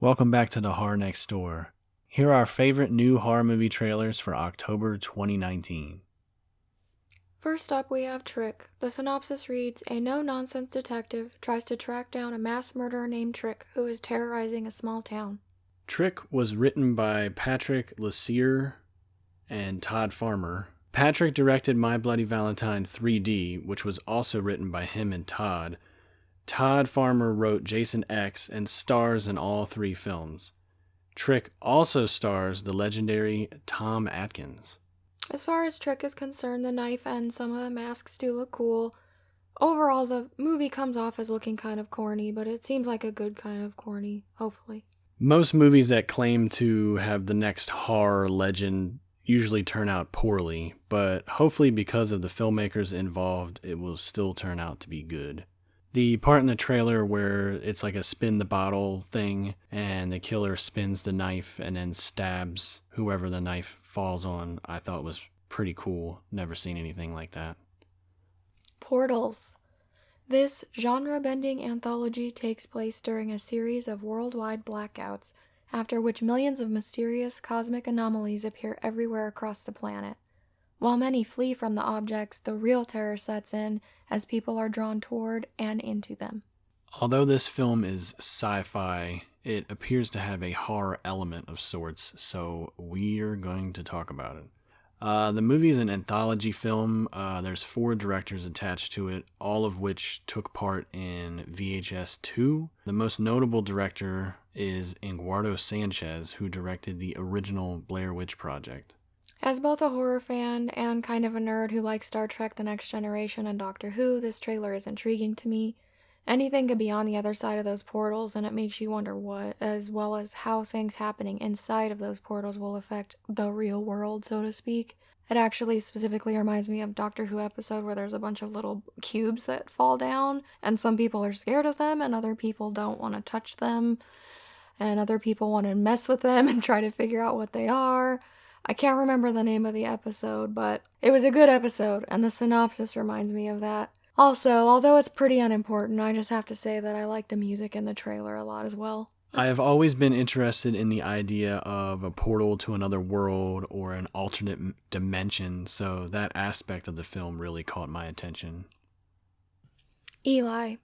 Welcome back to the Horror Next Door. Here are our favorite new horror movie trailers for October 2019. First up, we have Trick. The synopsis reads, a no-nonsense detective tries to track down a mass murderer named Trick who is terrorizing a small town. Trick was written by Patrick Lussier and Todd Farmer. Patrick directed My Bloody Valentine 3D, which was also written by him and Todd. Todd Farmer wrote Jason X and stars in all three films. Trick also stars the legendary Tom Atkins. As far as Trick is concerned, the knife and some of the masks do look cool. Overall, the movie comes off as looking kind of corny, but it seems like a good kind of corny, hopefully. Most movies that claim to have the next horror legend usually turn out poorly, but hopefully because of the filmmakers involved, it will still turn out to be good. The part in the trailer where it's like a spin the bottle thing and the killer spins the knife and then stabs whoever the knife falls on, I thought was pretty cool. Never seen anything like that. Portals. This genre-bending anthology takes place during a series of worldwide blackouts, after which millions of mysterious cosmic anomalies appear everywhere across the planet. While many flee from the objects, the real terror sets in as people are drawn toward and into them. Although this film is sci-fi, it appears to have a horror element of sorts, so we're going to talk about it. The movie is an anthology film. There's 4 directors attached to it, all of which took part in VHS 2. The most notable director is Eduardo Sanchez, who directed the original Blair Witch Project. As both a horror fan and kind of a nerd who likes Star Trek The Next Generation and Doctor Who, this trailer is intriguing to me. Anything could be on the other side of those portals, and it makes you wonder what, as well as how things happening inside of those portals will affect the real world, so to speak. It actually specifically reminds me of Doctor Who episode where there's a bunch of little cubes that fall down, and some people are scared of them, and other people don't want to touch them, and other people want to mess with them and try to figure out what they are. I can't remember the name of the episode, but it was a good episode, and the synopsis reminds me of that. Also, although it's pretty unimportant, I just have to say that I like the music in the trailer a lot as well. I have always been interested in the idea of a portal to another world or an alternate dimension, so that aspect of the film really caught my attention. Eli.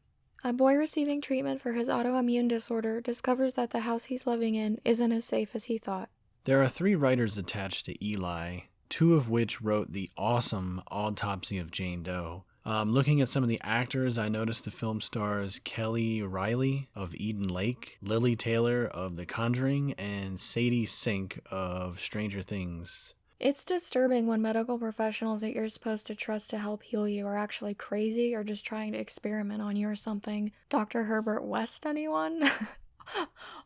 A boy receiving treatment for his autoimmune disorder discovers that the house he's living in isn't as safe as he thought. There are 3 writers attached to Eli, 2 of which wrote the awesome Autopsy of Jane Doe. Looking at some of the actors, I noticed the film stars Kelly Riley of Eden Lake, Lily Taylor of The Conjuring, and Sadie Sink of Stranger Things. It's disturbing when medical professionals that you're supposed to trust to help heal you are actually crazy or just trying to experiment on you or something. Dr. Herbert West, anyone?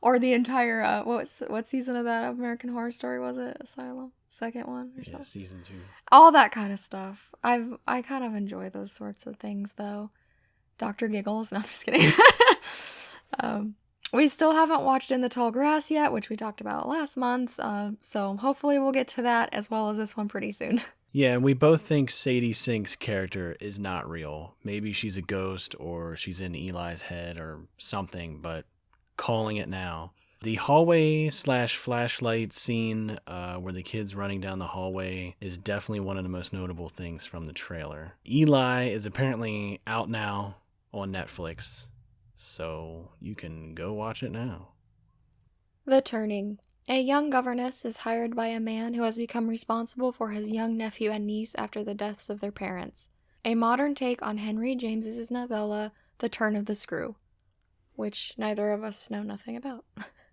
Or the entire, what season of that American Horror Story was it? Asylum? Second one or something? Yeah, season 2. All that kind of stuff. I kind of enjoy those sorts of things, though. Dr. Giggles? No, I'm just kidding. We still haven't watched In the Tall Grass yet, which we talked about last month, so hopefully we'll get to that as well as this one pretty soon. Yeah, and we both think Sadie Sink's character is not real. Maybe she's a ghost or she's in Eli's head or something, but calling it now. The hallway/flashlight scene where the kid's running down the hallway is definitely one of the most notable things from the trailer. Eli is apparently out now on Netflix, so you can go watch it now. The Turning. A young governess is hired by a man who has become responsible for his young nephew and niece after the deaths of their parents. A modern take on Henry James's novella, The Turn of the Screw, which neither of us know nothing about.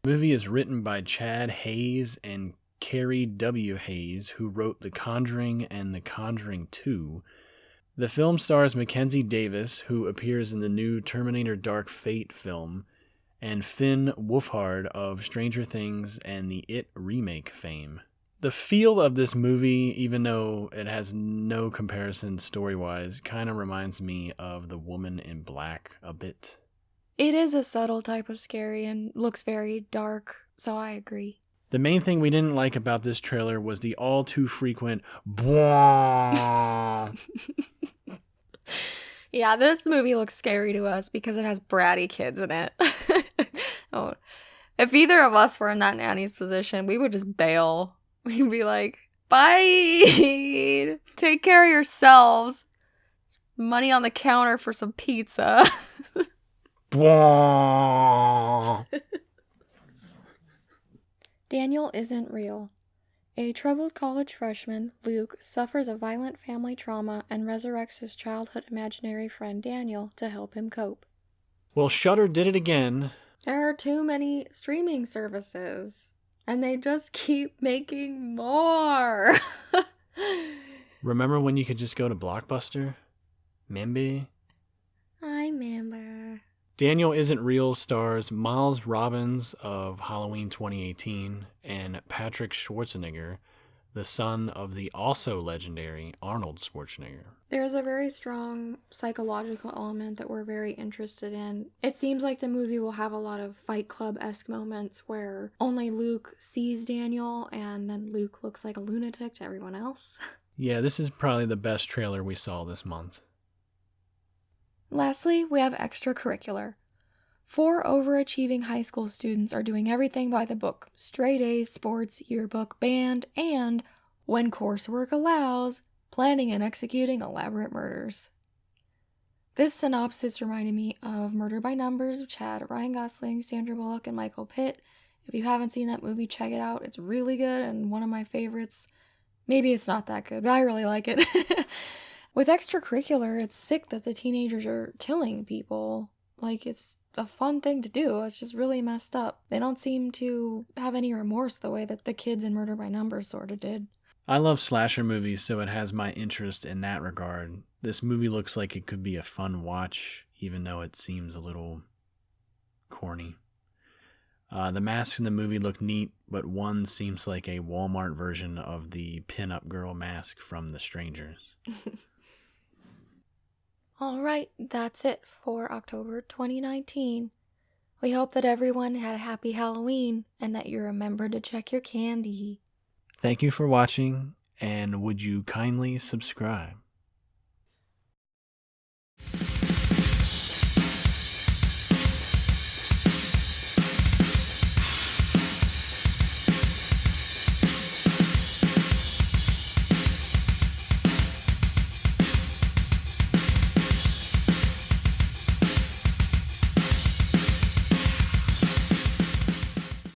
The movie is written by Chad Hayes and Carrie W. Hayes, who wrote The Conjuring and The Conjuring 2. The film stars Mackenzie Davis, who appears in the new Terminator Dark Fate film, and Finn Wolfhard of Stranger Things and the It remake fame. The feel of this movie, even though it has no comparison story-wise, kind of reminds me of The Woman in Black a bit. It is a subtle type of scary and looks very dark, so I agree. The main thing we didn't like about this trailer was the all too frequent "bwah." Yeah, this movie looks scary to us because it has bratty kids in it. Oh, If either of us were in that nanny's position, we would just bail. We'd be like, bye! Take care of yourselves. Money on the counter for some pizza. Daniel isn't real. A troubled college freshman, Luke, suffers a violent family trauma and resurrects his childhood imaginary friend Daniel to help him cope. Well, Shudder did it again. There are too many streaming services, and they just keep making more. Remember when you could just go to Blockbuster? Membe? I remember. Daniel Isn't Real stars Miles Robbins of Halloween 2018 and Patrick Schwarzenegger, the son of the also legendary Arnold Schwarzenegger. There's a very strong psychological element that we're very interested in. It seems like the movie will have a lot of Fight Club-esque moments where only Luke sees Daniel and then Luke looks like a lunatic to everyone else. Yeah, this is probably the best trailer we saw this month. Lastly, we have Extracurricular. 4 overachieving high school students are doing everything by the book: straight A's, sports, yearbook, band, and, when coursework allows, planning and executing elaborate murders. This synopsis reminded me of Murder by Numbers of Chad, Ryan Gosling, Sandra Bullock, and Michael Pitt. If you haven't seen that movie, check it out. It's really good and one of my favorites. Maybe it's not that good, but I really like it. With Extracurricular, it's sick that the teenagers are killing people. Like, it's a fun thing to do. It's just really messed up. They don't seem to have any remorse the way that the kids in Murder by Numbers sort of did. I love slasher movies, so it has my interest in that regard. This movie looks like it could be a fun watch, even though it seems a little corny. The masks in the movie look neat, but one seems like a Walmart version of the pin-up girl mask from The Strangers. Alright, that's it for October 2019. We hope that everyone had a happy Halloween and that you remembered to check your candy. Thank you for watching, and would you kindly subscribe?